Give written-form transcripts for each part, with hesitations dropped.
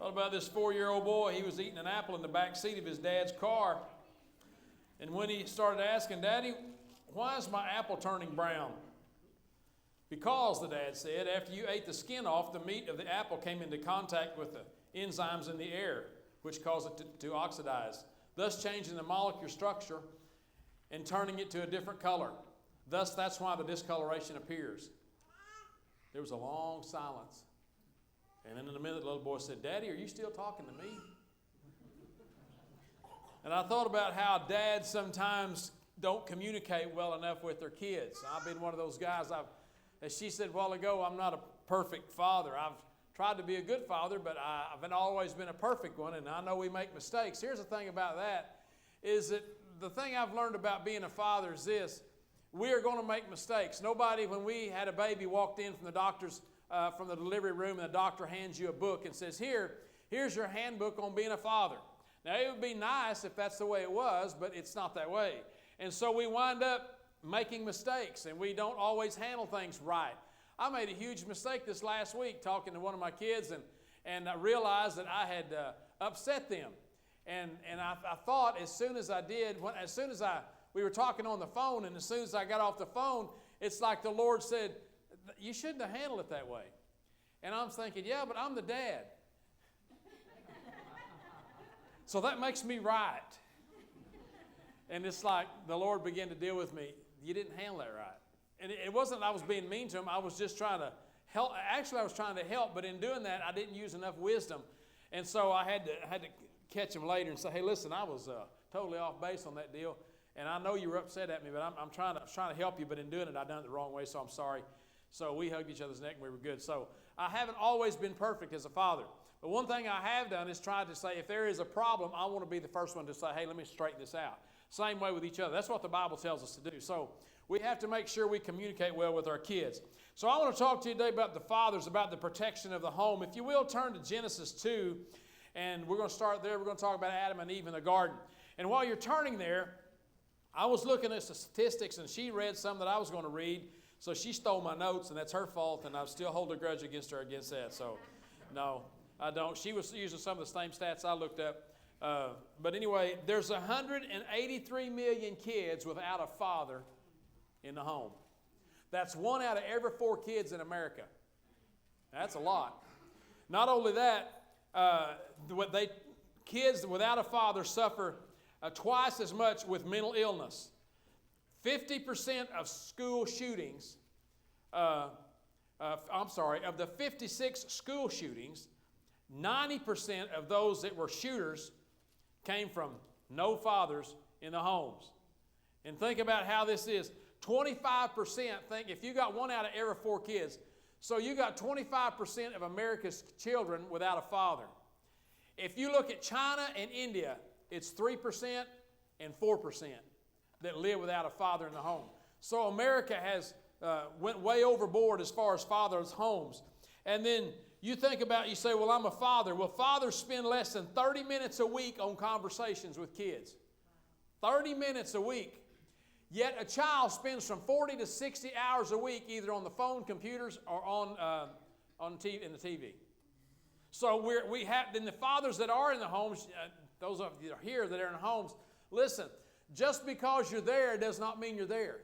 What about this 4-year-old boy? He was eating an apple in the back seat of his dad's car. And when he started asking, Daddy, why is my apple turning brown? Because, the dad said, after you ate the skin off, the meat of the apple came into contact with the enzymes in the air, which cause it to oxidize, thus changing the molecular structure and turning it to a different color. Thus, that's why the discoloration appears. There was a long silence. And then in a minute, the little boy said, Daddy, are you still talking to me? And I thought about how dads sometimes don't communicate well enough with their kids. I've been one of those guys. As she said a while ago, I'm not a perfect father. I've tried to be a good father, but I've always been a perfect one, and I know we make mistakes. Here's the thing about that, is that the thing I've learned about being a father is this: we are going to make mistakes. Nobody, when we had a baby, walked in from the doctor's, from the delivery room, and the doctor hands you a book and says, here's your handbook on being a father. Now, it would be nice if that's the way it was, but it's not that way. And so we wind up making mistakes, and we don't always handle things right. I made a huge mistake this last week talking to one of my kids, and I realized that I had upset them. And I thought as soon as I did, we were talking on the phone, and as soon as I got off the phone, it's like the Lord said, you shouldn't have handled it that way. And I'm thinking, yeah, but I'm the dad. So that makes me right. And it's like the Lord began to deal with me. You didn't handle that right. And it wasn't I was being mean to him. I was just trying to help. Actually, I was trying to help, but in doing that, I didn't use enough wisdom. And so I had to catch him later and say, hey, listen, I was totally off base on that deal. And I know you were upset at me, but I'm trying to help you. But in doing it, I done it the wrong way, so I'm sorry. So we hugged each other's neck and we were good. So I haven't always been perfect as a father. But one thing I have done is tried to say, if there is a problem, I want to be the first one to say, hey, let me straighten this out. Same way with each other. That's what the Bible tells us to do. So we have to make sure we communicate well with our kids. So I want to talk to you today about the fathers, about the protection of the home. If you will, turn to Genesis 2, and we're going to start there. We're going to talk about Adam and Eve in the garden. And while you're turning there, I was looking at the statistics, and she read some that I was going to read. So she stole my notes, and that's her fault, and I still hold a grudge against her against that. So, no, I don't. She was using some of the same stats I looked up. But anyway, there's 183 million kids without a father in the home. That's 1 out of every 4 kids in America. That's a lot. Not only that, kids without a father suffer twice as much with mental illness. 50% of school shootings, of the 56 school shootings, 90% of those that were shooters came from no fathers in the homes. And think about how this is. 25%, think if you got 1 out of every 4 kids, so you got 25% of America's children without a father. If you look at China and India, it's 3% and 4% that live without a father in the home. So America has went way overboard as far as fathers' homes. And then you think about, you say, well, I'm a father. Well, fathers spend less than 30 minutes a week on conversations with kids. 30 minutes a week. Yet a child spends from 40 to 60 hours a week either on the phone, computers, or on TV, in the TV. So we have, then the fathers that are in the homes, those of you that are here that are in homes, listen, just because you're there does not mean you're there.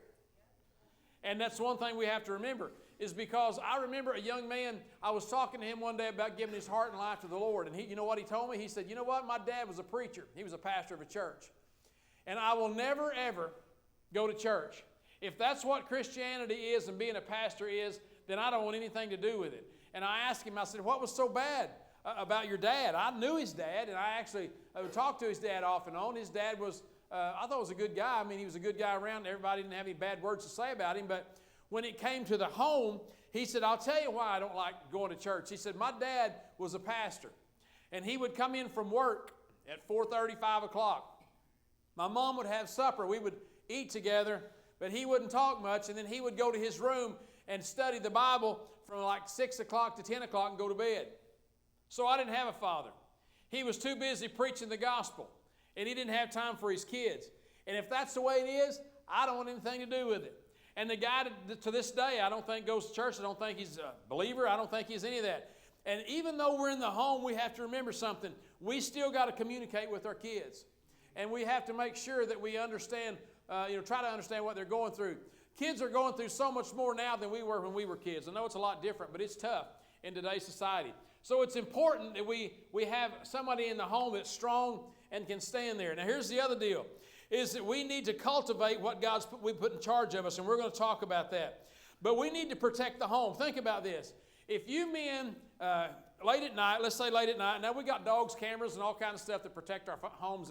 And that's one thing we have to remember, is because I remember a young man, I was talking to him one day about giving his heart and life to the Lord. And you know what he told me? He said, you know what? My dad was a preacher. He was a pastor of a church. And I will never, ever go to church. If that's what Christianity is and being a pastor is, then I don't want anything to do with it. And I asked him, I said, what was so bad about your dad? I knew his dad, and I would talk to his dad off and on. His dad was, I thought was a good guy. I mean, he was a good guy around. Everybody didn't have any bad words to say about him. But when it came to the home, he said, I'll tell you why I don't like going to church. He said, my dad was a pastor, and he would come in from work at 4:30, 5 o'clock. My mom would have supper. We would eat together, but he wouldn't talk much, and then he would go to his room and study the Bible from like 6 o'clock to 10 o'clock and go to bed. So I didn't have a father. He was too busy preaching the gospel, and he didn't have time for his kids. And if that's the way it is, I don't want anything to do with it. And the guy to this day, I don't think goes to church. I don't think he's a believer. I don't think he's any of that. And even though we're in the home, we have to remember something. We still got to communicate with our kids. And we have to make sure that we understand, try to understand what they're going through. Kids are going through so much more now than we were when we were kids. I know it's a lot different, but it's tough in today's society. So it's important that we have somebody in the home that's strong and can stand there. Now here's the other deal, is that we need to cultivate what we put in charge of us, and we're going to talk about that. But we need to protect the home. Think about this. If you men, late at night, let's say late at night, now we got dogs, cameras, and all kinds of stuff that protect our homes,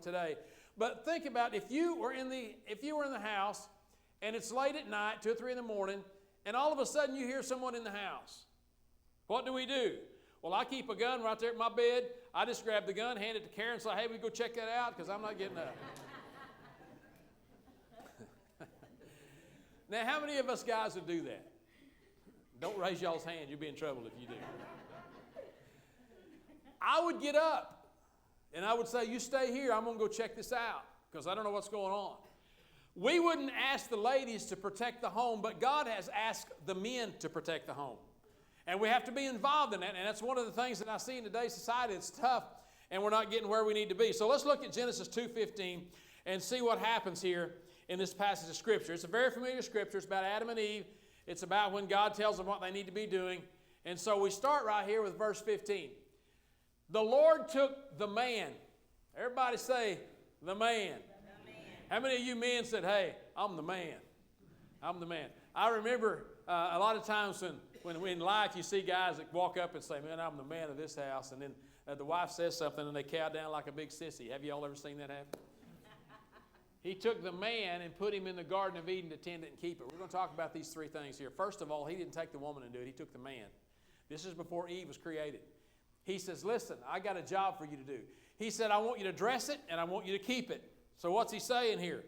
today. But think about if you were in the house, and it's late at night, 2 or 3 in the morning, and all of a sudden you hear someone in the house. What do? Well, I keep a gun right there at my bed. I just grab the gun, hand it to Karen, and say, hey, we go check that out, because I'm not getting up. Now, how many of us guys would do that? Don't raise y'all's hand. You'll be in trouble if you do. I would get up, and I would say, you stay here. I'm going to go check this out, because I don't know what's going on. We wouldn't ask the ladies to protect the home, but God has asked the men to protect the home. And we have to be involved in that. And that's one of the things that I see in today's society. It's tough, and we're not getting where we need to be. So let's look at Genesis 2:15 and see what happens here in this passage of Scripture. It's a very familiar Scripture. It's about Adam and Eve. It's about when God tells them what they need to be doing. And so we start right here with verse 15. The Lord took the man. Everybody say, the man. How many of you men said, hey, I'm the man? I'm the man. I remember a lot of times when in life you see guys that walk up and say, man, I'm the man of this house. And then the wife says something and they cow down like a big sissy. Have you all ever seen that happen? He took the man and put him in the Garden of Eden to tend it and keep it. We're going to talk about these 3 things here. First of all, he didn't take the woman and do it. He took the man. This is before Eve was created. He says, listen, I got a job for you to do. He said, I want you to dress it and I want you to keep it. So what's he saying here?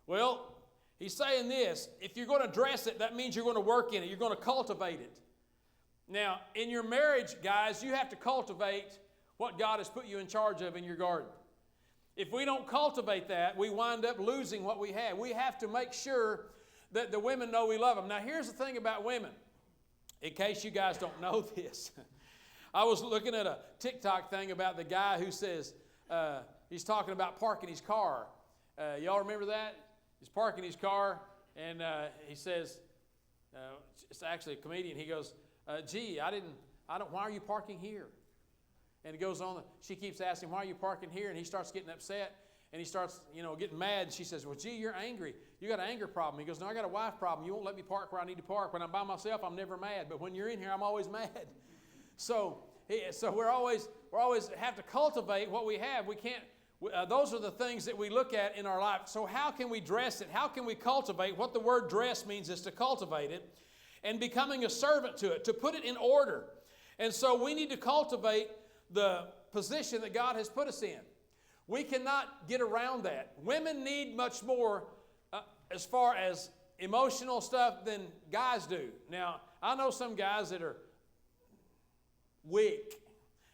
Well, he's saying this. If you're going to dress it, that means you're going to work in it. You're going to cultivate it. Now, in your marriage, guys, you have to cultivate what God has put you in charge of in your garden. If we don't cultivate that, we wind up losing what we have. We have to make sure that the women know we love them. Now, here's the thing about women, in case you guys don't know this. I was looking at a TikTok thing about the guy who says, he's talking about parking his car. Y'all remember that? He's parking his car, and he says, it's actually a comedian. He goes, gee, why are you parking here? And it goes on. She keeps asking, why are you parking here? And he starts getting upset, and he starts, getting mad. And she says, well, gee, you're angry. You got an anger problem. He goes, no, I got a wife problem. You won't let me park where I need to park. When I'm by myself, I'm never mad. But when you're in here, I'm always mad. So we're always have to cultivate what we have. We can't. Those are the things that we look at in our life. So how can we dress it? How can we cultivate? What the word dress means is to cultivate it and becoming a servant to it, to put it in order. And so we need to cultivate the position that God has put us in. We cannot get around that. Women need much more as far as emotional stuff than guys do. Now, I know some guys that are weak,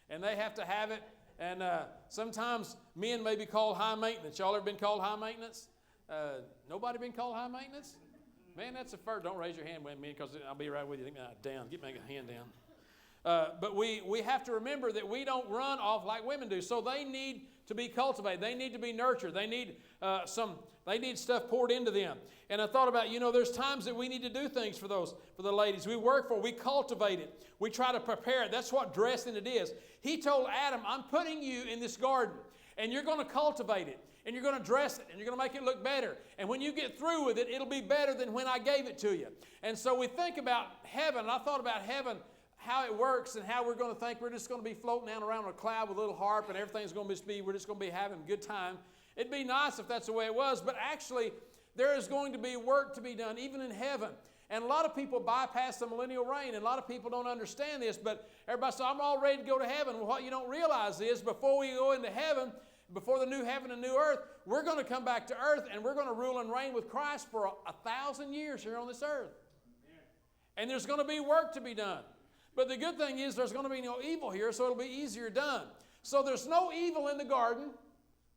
and they have to have it. And sometimes men may be called high maintenance. Y'all ever been called high maintenance? Nobody been called high maintenance? Man, that's a first. Don't raise your hand with me because I'll be right with you. Down. Get my hand down. But we have to remember that we don't run off like women do. So they need to be cultivated. They need to be nurtured. They need stuff poured into them. And I thought about, there's times that we need to do things for the ladies. We work for it. We cultivate it. We try to prepare it. That's what dressing it is. He told Adam, I'm putting you in this garden, and you're going to cultivate it, and you're going to dress it, and you're going to make it look better. And when you get through with it, it'll be better than when I gave it to you. And so we think about heaven, and I thought about heaven, how it works, and how we're going to think we're just going to be floating down around on a cloud with a little harp, and everything's going to be, we're just going to be having a good time. It'd be nice if that's the way it was, but actually there is going to be work to be done, even in heaven. And a lot of people bypass the millennial reign, and a lot of people don't understand this, but everybody says, I'm all ready to go to heaven. Well, what you don't realize is before we go into heaven, before the new heaven and new earth, we're going to come back to earth, and we're going to rule and reign with Christ for 1,000 years here on this earth. And there's going to be work to be done. But the good thing is there's going to be no evil here, so it'll be easier done. So there's no evil in the garden.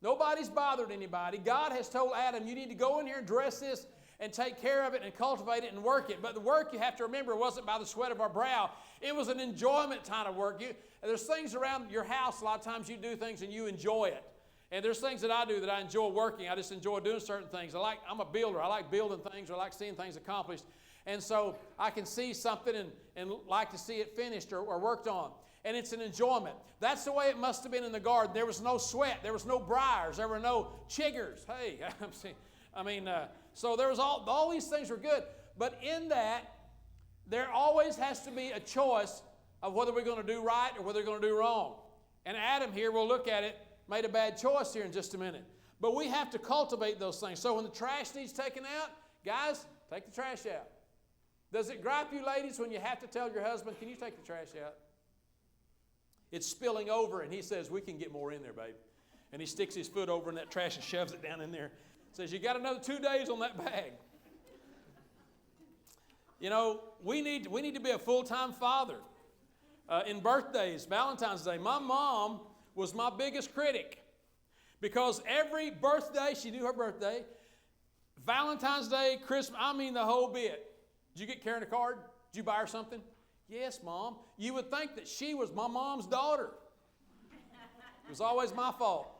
Nobody's bothered anybody. God has told Adam, you need to go in here and dress this and take care of it and cultivate it and work it. But the work, you have to remember, wasn't by the sweat of our brow. It was an enjoyment kind of work. There's things around your house, a lot of times you do things and you enjoy it. And there's things that I do that I enjoy working. I just enjoy doing certain things. I'm a builder. I like building things, or I like seeing things accomplished. And so I can see something and like to see it finished or worked on. And it's an enjoyment. That's the way it must have been in the garden. There was no sweat. There was no briars. There were no chiggers. Hey, so there was all these things were good. But in that, there always has to be a choice of whether we're going to do right or whether we're going to do wrong. And Adam here, we'll look at it, made a bad choice here in just a minute. But we have to cultivate those things. So when the trash needs taken out, guys, take the trash out. Does it gripe you, ladies, when you have to tell your husband, can you take the trash out? It's spilling over, and he says, we can get more in there, babe. And he sticks his foot over in that trash and shoves it down in there. Says, you got another 2 days on that bag. You know, we need to be a full-time father. In birthdays, Valentine's Day, my mom was my biggest critic. Because every birthday, she knew her birthday, Valentine's Day, Christmas, the whole bit. Did you get Karen a card? Did you buy her something? Yes, Mom. You would think that she was my mom's daughter. It was always my fault.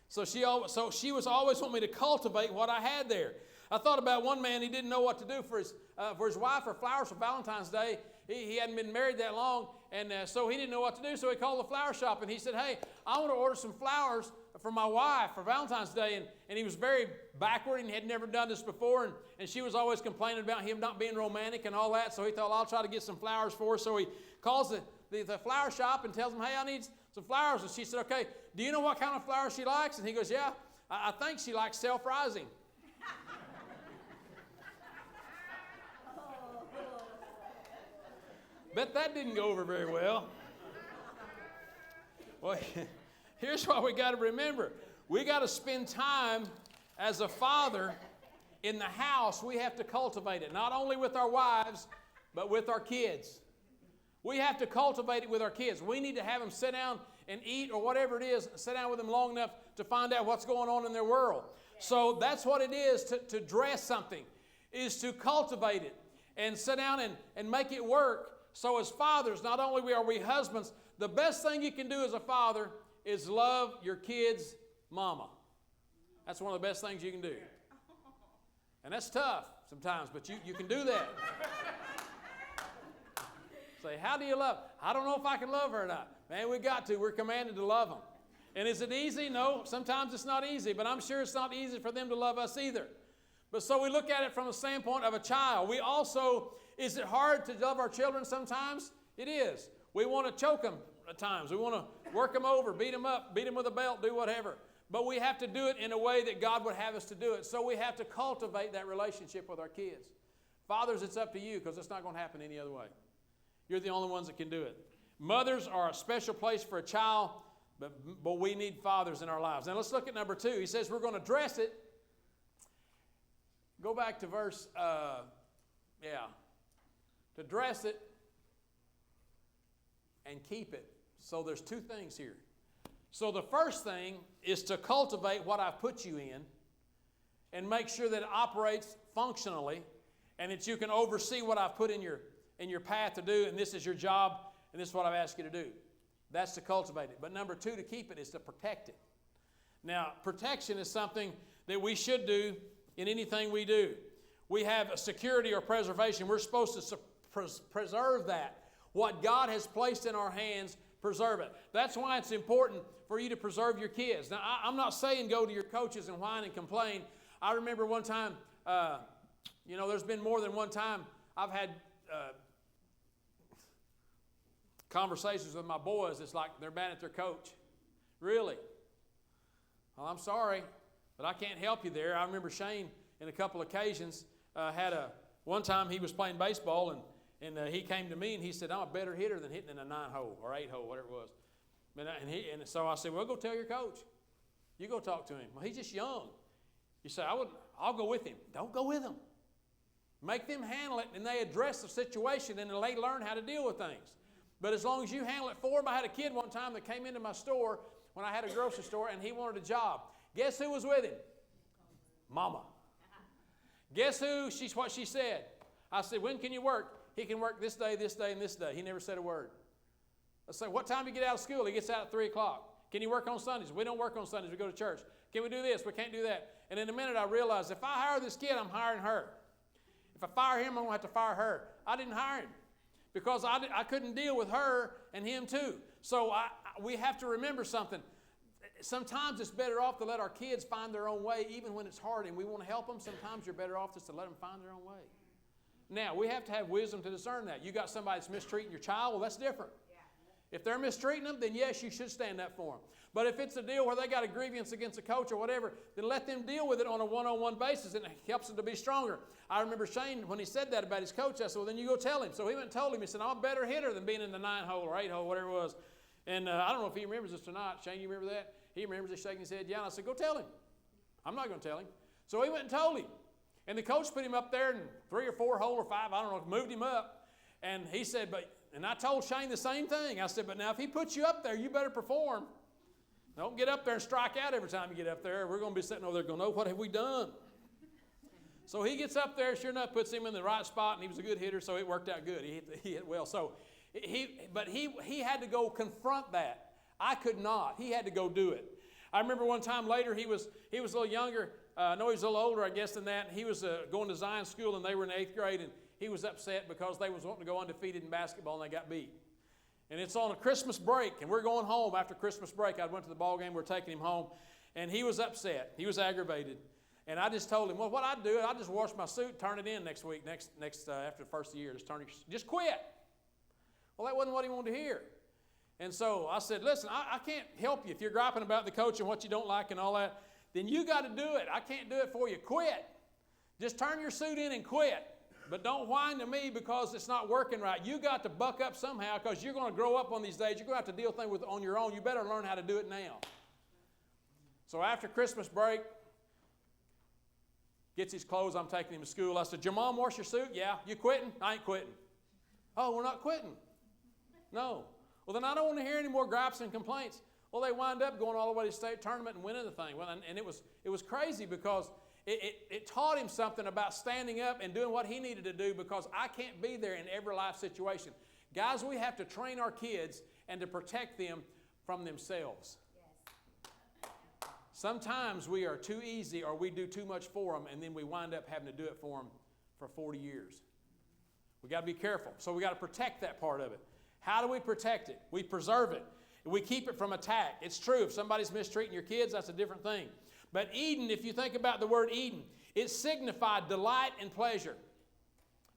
So she was always wanting me to cultivate what I had there. I thought about one man, he didn't know what to do for his wife for flowers for Valentine's Day. He hadn't been married that long, and so he didn't know what to do, so he called the flower shop, and he said, hey, I want to order some flowers for my wife for Valentine's Day, and he was very backward and had never done this before, and she was always complaining about him not being romantic and all that, so he thought, I'll try to get some flowers for her. So he calls the flower shop and tells them, hey, I need some flowers. And she said, okay, do you know what kind of flowers she likes? And he goes, yeah, I think she likes self-rising. Bet that didn't go over very well. Well, here's what we got to remember. We got to spend time as a father in the house. We have to cultivate it, not only with our wives, but with our kids. We have to cultivate it with our kids. We need to have them sit down and eat or whatever it is, sit down with them long enough to find out what's going on in their world. So that's what it is to dress something, is to cultivate it and sit down and make it work. So as fathers, not only are we husbands, the best thing you can do as a father is love your kids' mama. That's one of the best things you can do. And that's tough sometimes, but you can do that. Say, how do you love? I don't know if I can love her or not. Man, we got to. We're commanded to love them. And is it easy? No, sometimes it's not easy, but I'm sure it's not easy for them to love us either. But so we look at it from the standpoint of a child. We also, is it hard to love our children sometimes? It is. We want to choke them at times. We want to work them over, beat them up, beat them with a belt, do whatever. But we have to do it in a way that God would have us to do it. So we have to cultivate that relationship with our kids. Fathers, it's up to you, because it's not going to happen any other way. You're the only ones that can do it. Mothers are a special place for a child, but we need fathers in our lives. Now let's look at number 2. He says we're going to dress it. Go back to verse, to dress it and keep it. So there's 2 things here. So the first thing is to cultivate what I've put you in and make sure that it operates functionally and that you can oversee what I've put in your path to do, and this is your job, and this is what I've asked you to do. That's to cultivate it. But number 2, to keep it, is to protect it. Now, protection is something that we should do in anything we do. We have a security or preservation. We're supposed to preserve that. What God has placed in our hands, preserve it. That's why it's important for you to preserve your kids. Now, I'm not saying go to your coaches and whine and complain. I remember one time, there's been more than one time I've had conversations with my boys. It's like they're mad at their coach. Really? Well, I'm sorry, but I can't help you there. I remember Shane, in a couple occasions, one time he was playing baseball, and he came to me and he said, I'm a better hitter than hitting in a 9-hole or 8-hole, whatever it was. And so I said, well, go tell your coach. You go talk to him. Well, he's just young. You say, I'll go with him. Don't go with him. Make them handle it, and they address the situation, and they learn how to deal with things. But as long as you handle it for them, I had a kid one time that came into my store when I had a grocery store, and he wanted a job. Guess who was with him? Mama. Guess what she said? I said, when can you work? He can work this day, and this day. He never said a word. I said, what time do you get out of school? He gets out at 3 o'clock. Can you work on Sundays? We don't work on Sundays. We go to church. Can we do this? We can't do that. And in a minute, I realized if I hire this kid, I'm hiring her. If I fire him, I'm going to have to fire her. I didn't hire him because I couldn't deal with her and him too. So we have to remember something. Sometimes it's better off to let our kids find their own way, even when it's hard and we want to help them. Sometimes you're better off just to let them find their own way. Now, we have to have wisdom to discern that. You got somebody that's mistreating your child, well, that's different. If they're mistreating them, then yes, you should stand up for them. But if it's a deal where they got a grievance against a coach or whatever, then let them deal with it on a one-on-one basis, and it helps them to be stronger. I remember Shane, when he said that about his coach, I said, well, then you go tell him. So he went and told him. He said, I'm a better hitter than being in the 9-hole or 8-hole, whatever it was. And I don't know if he remembers this or not. Shane, you remember that? He remembers it, shaking his head. Yeah, and I said, go tell him. I'm not going to tell him. So he went and told him. And the coach put him up there in 3 or 4 hole or 5, I don't know, moved him up. And he said, and I told Shane the same thing. I said, but now if he puts you up there, you better perform. Don't get up there and strike out every time you get up there. We're going to be sitting over there going, oh, what have we done? So he gets up there, sure enough, puts him in the right spot, and he was a good hitter, so it worked out good. He hit well. So he had to go confront that. I could not. He had to go do it. I remember one time later, he was a little younger. I know he was a little older, I guess, than that. He was going to Zion School, and they were in 8th grade, and he was upset because they was wanting to go undefeated in basketball, and they got beat. And it's on a Christmas break, and we're going home after Christmas break. I went to the ball game. We're taking him home, and he was upset. He was aggravated. And I just told him, well, what I'd do, I'd just wash my suit, turn it in next week, after the first of the year. Just quit. Well, that wasn't what he wanted to hear. And so I said, listen, I can't help you if you're griping about the coach and what you don't like and all that. Then you got to do it. I can't do it for you. Quit. Just turn your suit in and quit. But don't whine to me because it's not working right. You got to buck up somehow because you're going to grow up on these days. You're going to have to deal with things on your own. You better learn how to do it now. So after Christmas break, gets his clothes. I'm taking him to school. I said, your mom wash your suit? Yeah. You quitting? I ain't quitting. Oh, we're not quitting. No. Well, then I don't want to hear any more gripes and complaints. Well, they wind up going all the way to the state tournament and winning the thing. Well, and it was crazy because it taught him something about standing up and doing what he needed to do because I can't be there in every life situation. Guys, we have to train our kids and to protect them from themselves. Yes. Sometimes we are too easy or we do too much for them and then we wind up having to do it for them for 40 years. We got to be careful. So we got to protect that part of it. How do we protect it? We preserve it. We keep it from attack. It's true. If somebody's mistreating your kids, that's a different thing. But Eden, if you think about the word Eden, it signified delight and pleasure.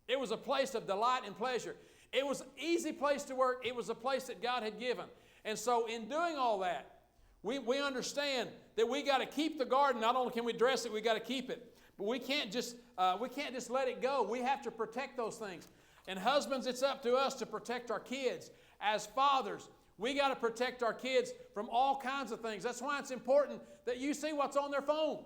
It was a place of delight and pleasure. It was an easy place to work. It was a place that God had given. And so in doing all that, we understand that we got to keep the garden. Not only can we dress it, we got to keep it. But we can't just let it go. We have to protect those things. And husbands, it's up to us to protect our kids. As fathers, we got to protect our kids from all kinds of things. That's why it's important that you see what's on their phone.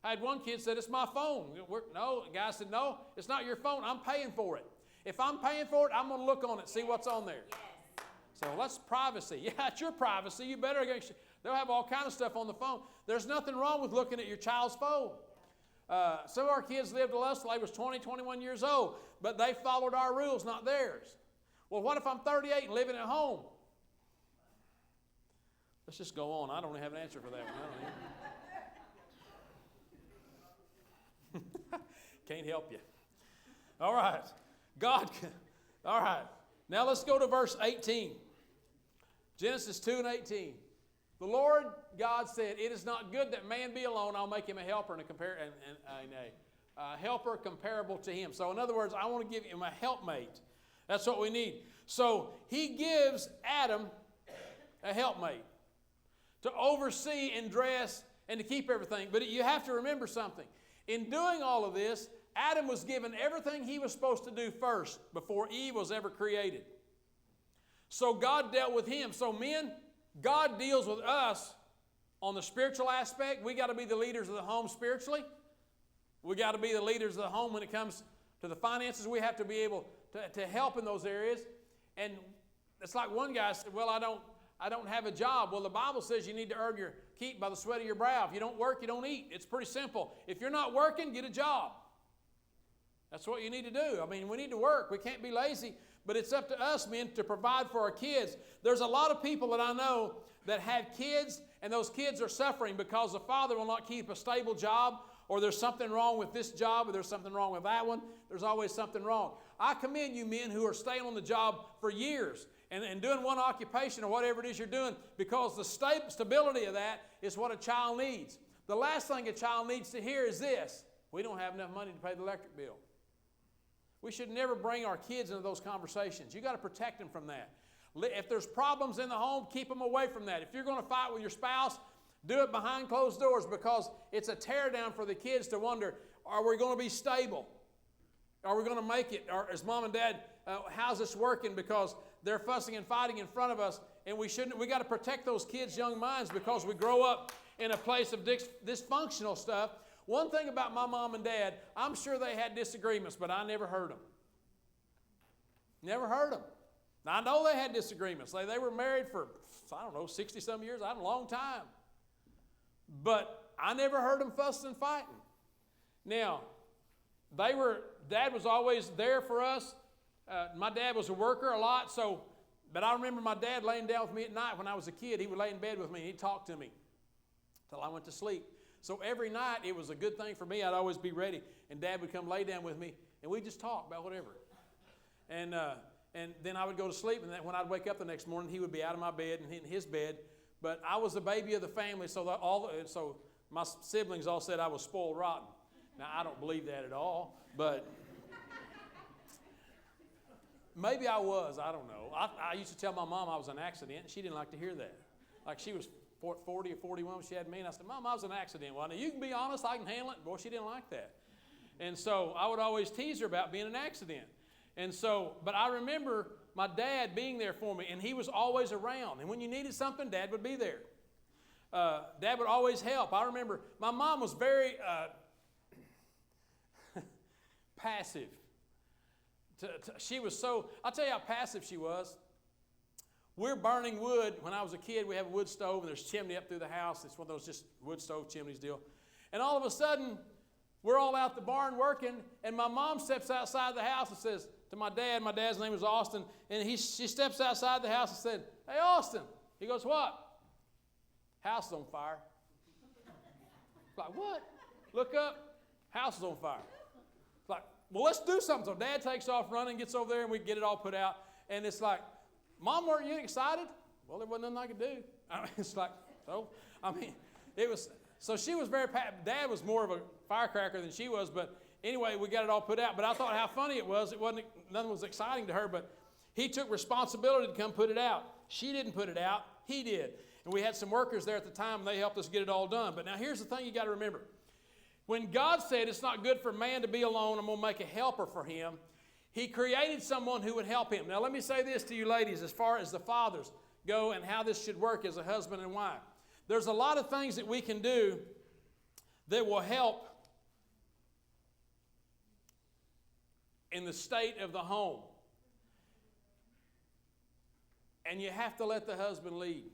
I had one kid said, it's my phone. No, the guy said, no, it's not your phone. I'm paying for it. If I'm paying for it, I'm going to look on it, see what's on there. Yes. So that's privacy. Yeah, it's your privacy. You better get, they'll have all kinds of stuff on the phone. There's nothing wrong with looking at your child's phone. Some of our kids lived with us till they was 20, 21 years old, but they followed our rules, not theirs. Well, what if I'm 38 and living at home? Let's just go on. I don't have an answer for that one. Can't help you. All right. All right. Now let's go to verse 18. Genesis 2 and 18. The Lord God said, it is not good that man be alone. I'll make him a helper and a helper comparable to him. So in other words, I want to give him a helpmate. That's what we need. So he gives Adam a helpmate to oversee and dress and to keep everything. But you have to remember something. In doing all of this, Adam was given everything he was supposed to do first before Eve was ever created. So God dealt with him. So men, God deals with us on the spiritual aspect. We got to be the leaders of the home spiritually. We got to be the leaders of the home when it comes to the finances. We have to be able to help in those areas. And it's like one guy said, well, I don't have a job. Well, the Bible says you need to earn your keep by the sweat of your brow. If you don't work, you don't eat. It's pretty simple. If you're not working, get a job. That's what you need to do. I mean, we need to work. We can't be lazy, but it's up to us, men, to provide for our kids. There's a lot of people that I know that have kids, and those kids are suffering because the father will not keep a stable job, or there's something wrong with this job, or there's something wrong with that one. There's always something wrong. I commend you men who are staying on the job for years and doing one occupation or whatever it is you're doing, because the stability of that is what a child needs. The last thing a child needs to hear is this: we don't have enough money to pay the electric bill. We should never bring our kids into those conversations. You've got to protect them from that. If there's problems in the home, keep them away from that. If you're going to fight with your spouse, do it behind closed doors, because it's a tear down for the kids to wonder, are we going to be stable? Are we going to make it? Or is mom and dad, how's this working? Because they're fussing and fighting in front of us, and we got to protect those kids' young minds, because we grow up in a place of dysfunctional stuff. One thing about my mom and dad, I'm sure they had disagreements, but I never heard them. Never heard them. Now, I know they had disagreements. They were married for, 60-some years, a long time. But I never heard them fussing and fighting. Now, Dad was always there for us. My dad was a worker a lot, but I remember my dad laying down with me at night when I was a kid. He would lay in bed with me, and he'd talk to me till I went to sleep. So every night, it was a good thing for me. I'd always be ready, and Dad would come lay down with me, and we'd just talk about whatever. And then I would go to sleep, and then when I'd wake up the next morning, he would be out of my bed and in his bed. But I was the baby of the family, so my siblings all said I was spoiled rotten. Now, I don't believe that at all, but maybe I was. I don't know. I used to tell my mom I was an accident, and she didn't like to hear that. Like, she was 40 or 41 when she had me, and I said, Mom, I was an accident. Well, now you can be honest, I can handle it. Boy, she didn't like that. And so I would always tease her about being an accident. And so, but I remember my dad being there for me, and he was always around. And when you needed something, Dad would be there. Dad would always help. I remember my mom was very passive. She was so, I'll tell you how passive she was. We're burning wood. When I was a kid, we have a wood stove, and there's a chimney up through the house. It's one of those just wood stove chimneys deal. And all of a sudden, we're all out the barn working, and my mom steps outside the house and says to my dad's name was Austin, and she steps outside the house and said, Hey, Austin. He goes, What? House is on fire. Like, what? Look up, house is on fire. Like, well, let's do something. So Dad takes off running, gets over there, and we get it all put out. And it's like, Mom, weren't you excited? Well, there wasn't nothing I could do. It's like, it was, so she was Dad was more of a firecracker than she was, but anyway, we got it all put out. But I thought how funny it was. Nothing was exciting to her, but he took responsibility to come put it out. She didn't put it out, he did. And we had some workers there at the time, and they helped us get it all done. But now here's the thing you got to remember. When God said it's not good for man to be alone, I'm going to make a helper for him, he created someone who would help him. Now let me say this to you ladies as far as the fathers go and how this should work as a husband and wife. There's a lot of things that we can do that will help in the state of the home. And you have to let the husband lead.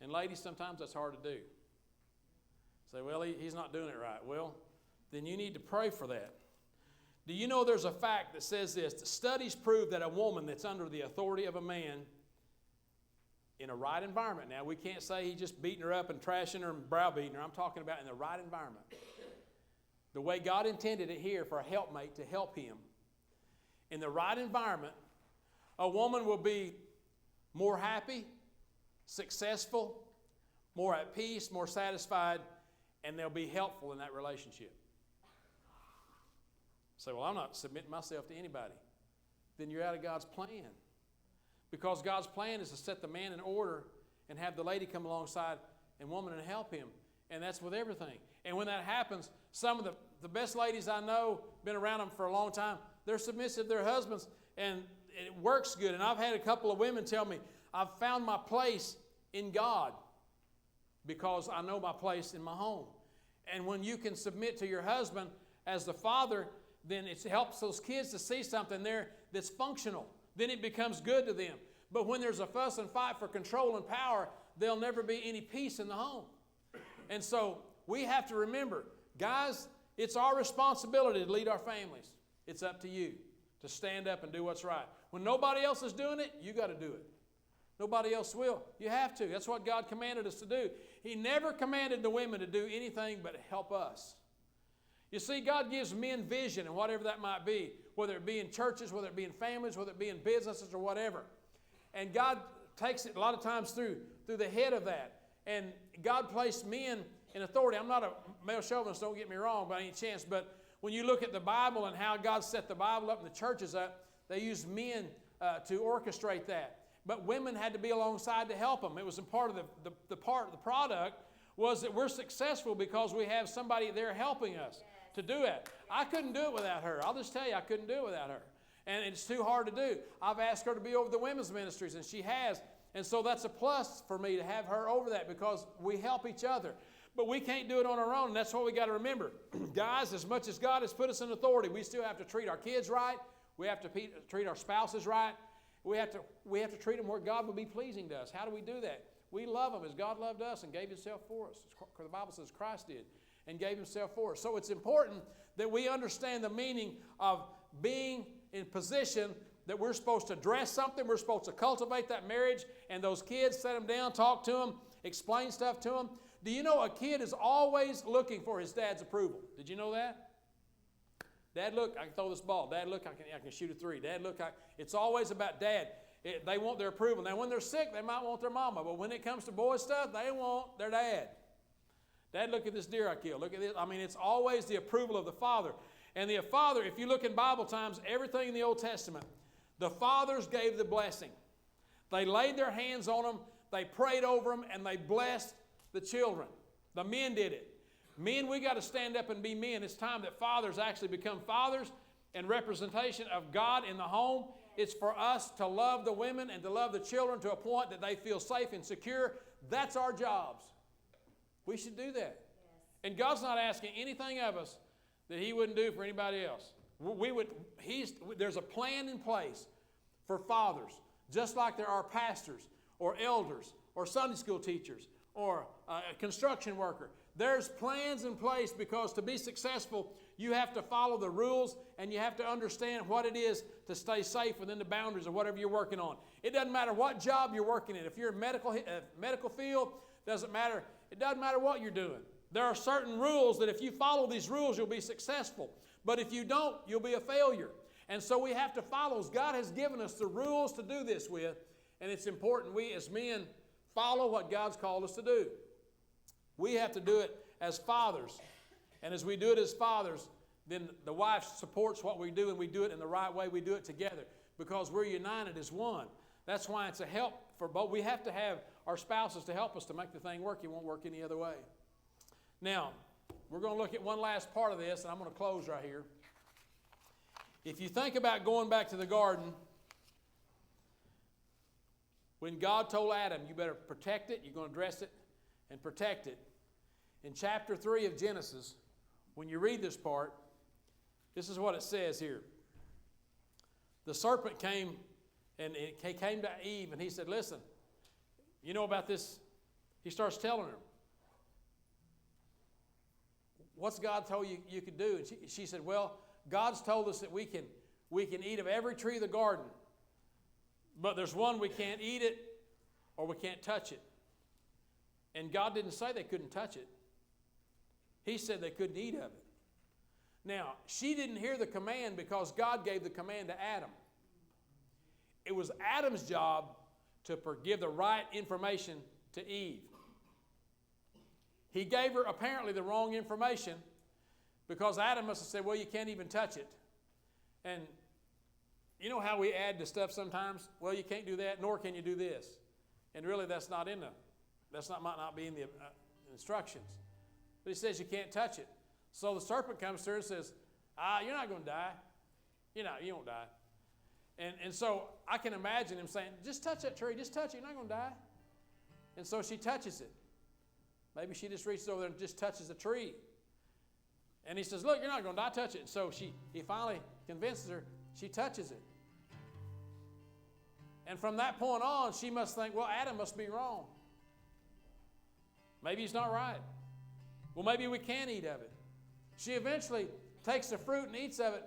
And ladies, sometimes that's hard to do. Say, well, he's not doing it right. Well, then you need to pray for that. Do you know there's a fact that says this? The studies prove that a woman that's under the authority of a man in a right environment. Now, we can't say he's just beating her up and trashing her and browbeating her. I'm talking about in the right environment. The way God intended it here for a helpmate to help him. In the right environment, a woman will be more happy, successful, more at peace, more satisfied, and they'll be helpful in that relationship. Say, well, I'm not submitting myself to anybody. Then you're out of God's plan. Because God's plan is to set the man in order and have the lady come alongside and woman and help him. And that's with everything. And when that happens, some of the best ladies I know, been around them for a long time, they're submissive to their husbands, and it works good. And I've had a couple of women tell me, I've found my place in God because I know my place in my home. And when you can submit to your husband as the father, then it helps those kids to see something there that's functional. Then it becomes good to them. But when there's a fuss and fight for control and power, there'll never be any peace in the home. And so we have to remember, guys, It's our responsibility to lead our families. It's up to you to stand up and do what's right. When nobody else is doing it, you got to do it. Nobody else will. You have to. That's what God commanded us to do. He never commanded the women to do anything but help us. You see, God gives men vision, and whatever that might be, whether it be in churches, whether it be in families, whether it be in businesses or whatever. And God takes it a lot of times through the head of that. And God placed men in authority. I'm not a male chauvinist, don't get me wrong by any chance, but when you look at the Bible and how God set the Bible up and the churches up, they used men to orchestrate that. But women had to be alongside to help them. It was a part of the product was that we're successful because we have somebody there helping us to do it. I couldn't do it without her. I'll just tell you, I couldn't do it without her. And it's too hard to do. I've asked her to be over the women's ministries, and she has. And so that's a plus for me to have her over that because we help each other. But we can't do it on our own, and that's what we got to remember. Guys, as much as God has put us in authority, we still have to treat our kids right. We have to treat our spouses right. We have to treat them where God will be pleasing to us. How do we do that? We love them as God loved us and gave Himself for us. The Bible says Christ did and gave Himself for us. So it's important that we understand the meaning of being in position that we're supposed to dress something, we're supposed to cultivate that marriage, and those kids, set them down, talk to them, explain stuff to them. Do you know a kid is always looking for his dad's approval? Did you know that? Dad, look, I can throw this ball. Dad, look, I can shoot a three. Dad, look, it's always about Dad. They want their approval. Now, when they're sick, they might want their mama, but when it comes to boy stuff, they want their dad. Dad, look at this deer I killed. Look at this. I mean, it's always the approval of the father. And the father, if you look in Bible times, everything in the Old Testament, the fathers gave the blessing. They laid their hands on them, they prayed over them, and they blessed the children. The men did it. Men, we got to stand up and be men. It's time that fathers actually become fathers and representation of God in the home. It's for us to love the women and to love the children to a point that they feel safe and secure. That's our jobs. We should do that. Yes. And God's not asking anything of us that He wouldn't do for anybody else. There's a plan in place for fathers, just like there are pastors or elders or Sunday school teachers or a construction worker. There's plans in place because to be successful, you have to follow the rules and you have to understand what it is to stay safe within the boundaries of whatever you're working on. It doesn't matter what job you're working in. If you're in medical field, doesn't matter. It doesn't matter what you're doing. There are certain rules that if you follow these rules, you'll be successful. But if you don't, you'll be a failure. And so we have to follow. God has given us the rules to do this with, and it's important we as men follow what God's called us to do. We have to do it as fathers. And as we do it as fathers, then the wife supports what we do, and we do it in the right way. We do it together because we're united as one. That's why it's a help for both. We have to have our spouses to help us to make the thing work. It won't work any other way. Now, we're going to look at one last part of this, and I'm going to close right here. If you think about going back to the garden, when God told Adam, you better protect it, you're going to dress it and protect it. In chapter 3 of Genesis, when you read this part, this is what it says here. The serpent came, and he came to Eve, and he said, listen, you know about this? He starts telling her, what's God told you you could do? And she said, well, God's told us that we can eat of every tree of the garden, but there's one we can't eat it or we can't touch it. And God didn't say they couldn't touch it. He said they couldn't eat of it. Now, she didn't hear the command because God gave the command to Adam. It was Adam's job to give the right information to Eve. He gave her apparently the wrong information because Adam must have said, well, you can't even touch it. And you know how we add to stuff sometimes? Well, you can't do that, nor can you do this. And really might not be in the instructions. But he says you can't touch it. So the serpent comes to her and says, you're not going to die. You won't die. And so I can imagine him saying, just touch that tree, just touch it, you're not going to die. And so she touches it. Maybe she just reaches over there and just touches the tree. And he says, look, you're not going to die, touch it. And so he finally convinces her, she touches it. And from that point on, she must think, well, Adam must be wrong. Maybe he's not right. Well, maybe we can eat of it. She eventually takes the fruit and eats of it.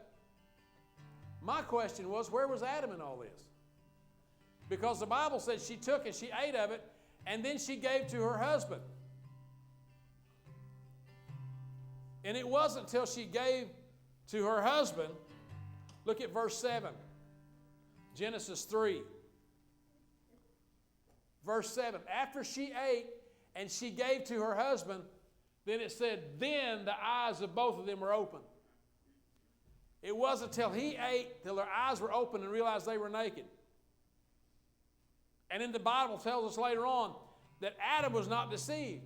My question was, where was Adam in all this? Because the Bible says she took it, she ate of it, and then she gave to her husband. And it wasn't until she gave to her husband. Look at verse 7. Genesis 3. Verse 7. After she ate and she gave to her husband, then it said, then the eyes of both of them were open. It wasn't until he ate till their eyes were open and realized they were naked. And then the Bible tells us later on that Adam was not deceived.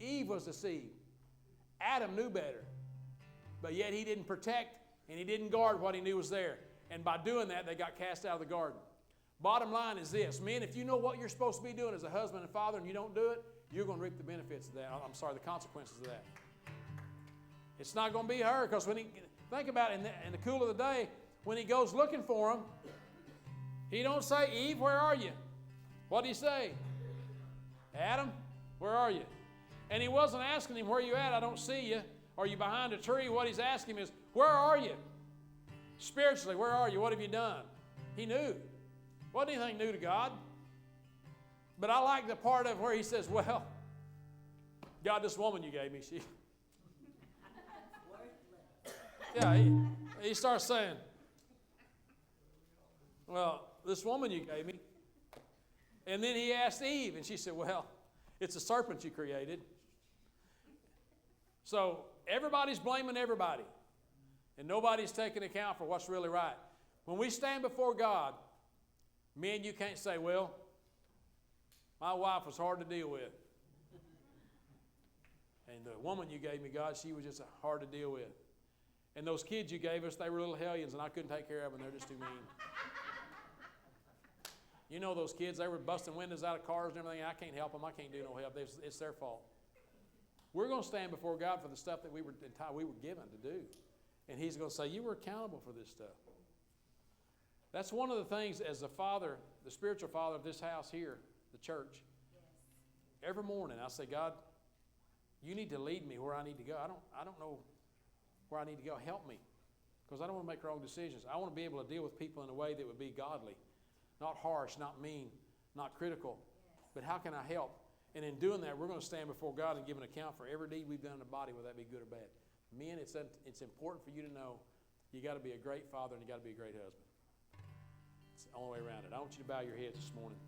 Eve was deceived. Adam knew better. But yet he didn't protect and he didn't guard what he knew was there. And by doing that, they got cast out of the garden. Bottom line is this. Men, if you know what you're supposed to be doing as a husband and father and you don't do it, you're going to reap the benefits of that. The consequences of that. It's not going to be her, because when he, think about it, in the cool of the day, when he goes looking for him, he don't say, Eve, where are you? What do you say? Adam, where are you? And he wasn't asking him, where you at? I don't see you. Are you behind a tree? What he's asking him is, where are you? Spiritually, where are you? What have you done? He knew. Wasn't anything new to God. But I like the part of where he says, well, God, this woman you gave me, she... Yeah, he starts saying, well, this woman you gave me. And then he asked Eve, and she said, well, it's a serpent you created. So everybody's blaming everybody, and nobody's taking account for what's really right. When we stand before God, men, you can't say, well, my wife was hard to deal with. And the woman you gave me, God, she was just hard to deal with. And those kids you gave us, they were little hellions, and I couldn't take care of them. They're just too mean. You know those kids, they were busting windows out of cars and everything. I can't help them. I can't do no help. It's their fault. We're going to stand before God for the stuff that we were given to do. And he's going to say, you were accountable for this stuff. That's one of the things as the father, the spiritual father of this house here, the church. Yes. Every morning I say, God, you need to lead me where I need to go. I don't know where I need to go. Help me. Because I don't want to make wrong decisions. I want to be able to deal with people in a way that would be godly. Not harsh, not mean, not critical. Yes. But how can I help? And in doing that, we're going to stand before God and give an account for every deed we've done in the body, whether that be good or bad. Men, it's important for you to know you got to be a great father and you got to be a great husband. It's the only way around it. I want you to bow your heads this morning.